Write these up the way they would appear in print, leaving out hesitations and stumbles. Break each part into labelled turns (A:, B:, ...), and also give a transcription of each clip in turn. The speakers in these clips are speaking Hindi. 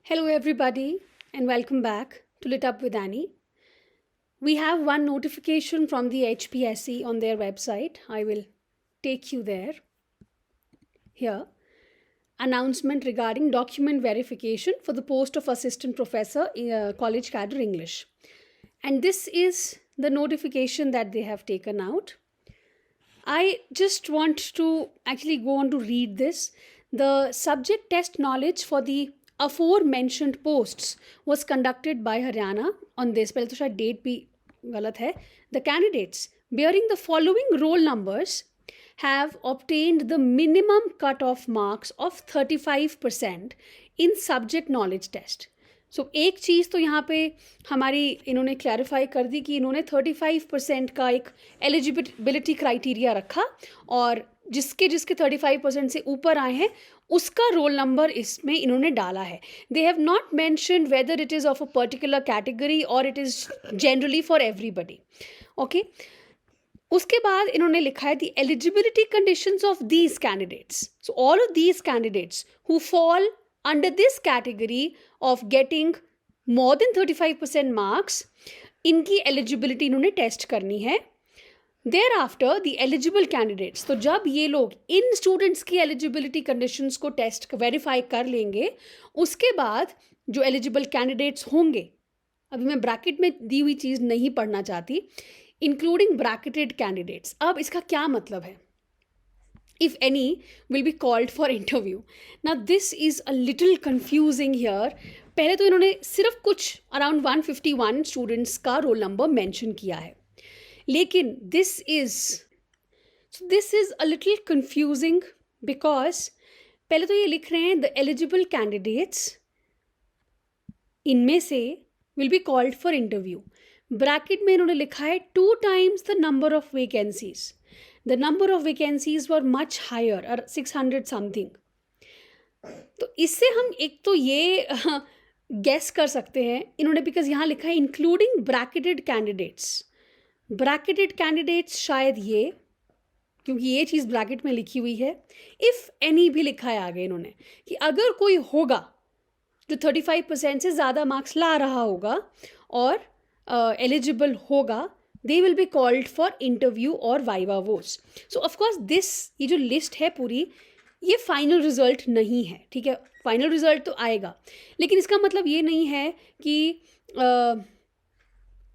A: Hello, everybody, and welcome back to Lit Up with Annie. We have one notification from the HPSC on their website. I will take you there. Here, announcement regarding document verification for the post of assistant professor in college cadre English. And this is the notification that they have taken out. I just want to actually go on to read this. The subject test knowledge for the aforementioned posts was conducted by Haryana on this. पहले तो शायद डेट भी गलत है. The candidates bearing the following roll numbers have obtained the minimum cut-off marks of 35% in subject knowledge test. सो एक चीज़ तो यहाँ पे हमारी इन्होंने क्लैरिफाई कर दी कि इन्होंने 35% का एक एलिजिबिलिटी क्राइटेरिया रखा और जिसके 35% से ऊपर आए हैं उसका रोल नंबर इसमें इन्होंने डाला है. They have not mentioned whether it is of a particular category और it is generally for everybody. Okay, उसके बाद इन्होंने लिखा है the eligibility conditions of these candidates. So all of these candidates who fall under this category of getting more than 35% marks, इनकी eligibility इन्होंने टेस्ट करनी है. Thereafter, the eligible candidates, तो जब ये लोग इन स्टूडेंट्स की eligibility conditions को टेस्ट वेरीफाई कर लेंगे, उसके बाद जो eligible candidates होंगे, अभी मैं ब्रैकेट में दी हुई चीज़ नहीं पढ़ना चाहती, इंक्लूडिंग ब्रैकेटेड कैंडिडेट्स. अब इसका क्या मतलब है? If any will be called for interview. Now this is a little confusing here. पहले तो इन्होंने सिर्फ कुछ अराउंड 151 स्टूडेंट्स का रोल नंबर मेंशन किया है, लेकिन this is a little confusing because पहले तो ये लिख रहे हैं द एलिजिबल कैंडिडेट्स इनमें से will be called for interview. Bracket में इन्होंने लिखा है 2 times the number of vacancies. The number of vacancies were much higher, or 600 something. तो इससे हम एक तो ये गेस कर सकते हैं इन्होंने, बिकॉज यहाँ लिखा है including bracketed candidates. Bracketed candidates शायद ये, क्योंकि ये चीज़ ब्रैकेट में लिखी हुई है. इफ़ एनी भी लिखा है आगे इन्होंने कि अगर कोई होगा जो 35% से ज़्यादा मार्क्स ला रहा होगा और एलिजिबल होगा, they will be called for interview और viva votes. So of course this ये जो लिस्ट है पूरी, ये फाइनल रिजल्ट नहीं है, ठीक है. फाइनल रिजल्ट तो आएगा, लेकिन इसका मतलब ये नहीं है कि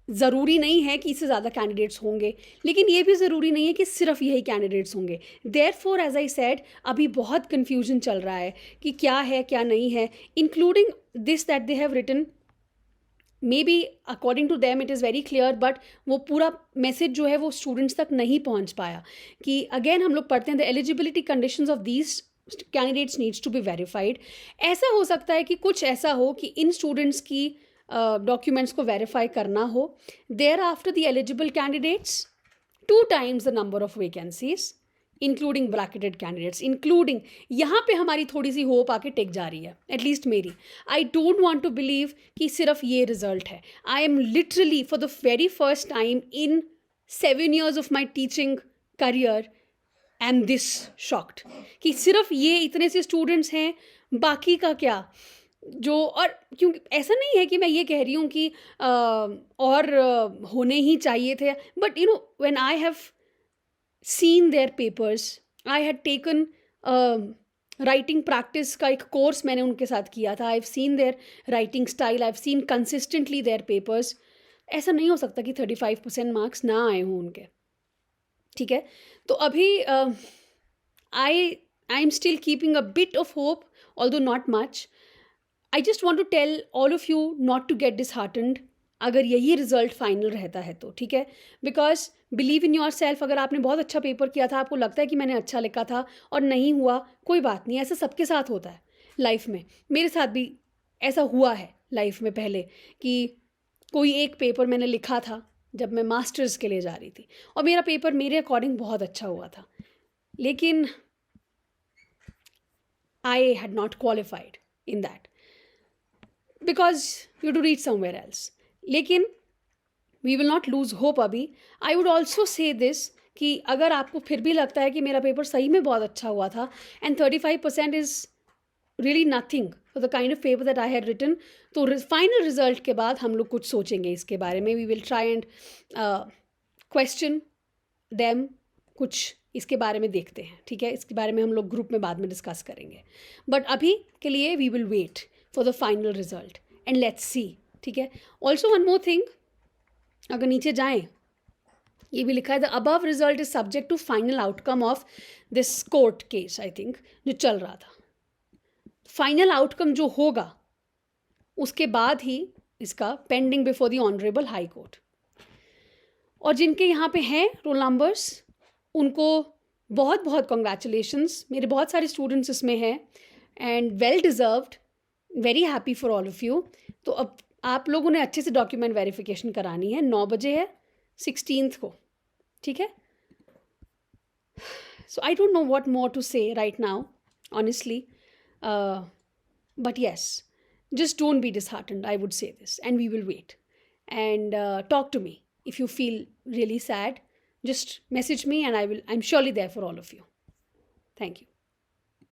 A: ज़रूरी नहीं है कि इससे ज़्यादा कैंडिडेट्स होंगे, लेकिन ये भी ज़रूरी नहीं है कि सिर्फ यही कैंडिडेट्स होंगे. देयरफॉर एज आई सेड, अभी बहुत कन्फ्यूजन चल रहा है कि क्या है क्या नहीं है, including this that they have written. May be according to them it is very clear, but वो पूरा मैसेज जो है वो स्टूडेंट्स तक नहीं पहुंच पाया. कि अगेन हम लोग पढ़ते हैं the eligibility conditions of these candidates needs to be verified. ऐसा हो सकता है कि कुछ ऐसा हो कि इन स्टूडेंट्स की डॉक्यूमेंट्स को वेरीफाई करना हो. Thereafter the eligible candidates 2 times the number of vacancies including bracketed candidates. Including यहाँ पे हमारी थोड़ी सी होप आके टेक जा रही है, एटलीस्ट मेरी. I don't want to believe कि सिर्फ ये रिजल्ट है. I am literally for the very first time in 7 years of my teaching career I am this shocked कि सिर्फ ये इतने से स्टूडेंट्स हैं, बाकी का क्या जो. और क्योंकि ऐसा नहीं है कि मैं ये कह रही हूँ कि और होने ही चाहिए थे, but you know when I have seen their papers, I had taken writing practice का एक कोर्स मैंने उनके साथ किया था. I've seen their writing style, I've seen consistently their papers. ऐसा नहीं हो सकता कि 35% मार्क्स ना आए हों उनके, ठीक है. तो अभी I am still keeping a bit of hope, although not much. I just want to tell all of you not to get disheartened अगर यही रिजल्ट फाइनल रहता है तो, ठीक है. Because believe in your self. अगर आपने बहुत अच्छा पेपर किया था, आपको लगता है कि मैंने अच्छा लिखा था और नहीं हुआ, कोई बात नहीं, ऐसा सबके साथ होता है लाइफ में. मेरे साथ भी ऐसा हुआ है लाइफ में पहले कि कोई एक पेपर मैंने लिखा था जब मैं मास्टर्स के लिए जा रही थी और मेरा पेपर मेरे अकॉर्डिंग बहुत अच्छा हुआ था, लेकिन I had not qualified in that because you to reach somewhere else. लेकिन we will not lose hope. अभी I would also say this कि अगर आपको फिर भी लगता है कि मेरा पेपर सही में बहुत अच्छा हुआ था and 35% is really nothing for the kind of paper that I had written. तो फाइनल रिजल्ट के बाद हम लोग कुछ सोचेंगे इसके बारे में. We will try and question them, कुछ इसके बारे में देखते हैं. ठीक है, इसके बारे में हम लोग ग्रुप में बाद में डिस्कस करेंगे. बट अभी के लिए we will wait for the final result and let's see. ठीक है. ऑल्सो वन मोर थिंग, अगर नीचे जाएं, ये भी लिखा है the above result is subject to final outcome of this court case. I think जो चल रहा था, फाइनल आउटकम जो होगा उसके बाद ही इसका pending before the honourable high court. और जिनके यहाँ पे हैं रोल नंबर्स, उनको बहुत बहुत कॉन्ग्रेचुलेशंस. मेरे बहुत सारे स्टूडेंट्स इसमें हैं and well deserved. Very happy for all of you. तो अब आप लोगों ने अच्छे से डॉक्यूमेंट वेरिफिकेशन करानी है. 9 बजे है 16th को. ठीक है. So I don't know what more to say right now honestly, but yes, just don't be disheartened, I would say this, and we will wait. And talk to me if you feel really sad. Just message me and I'm surely there for all of you. Thank you.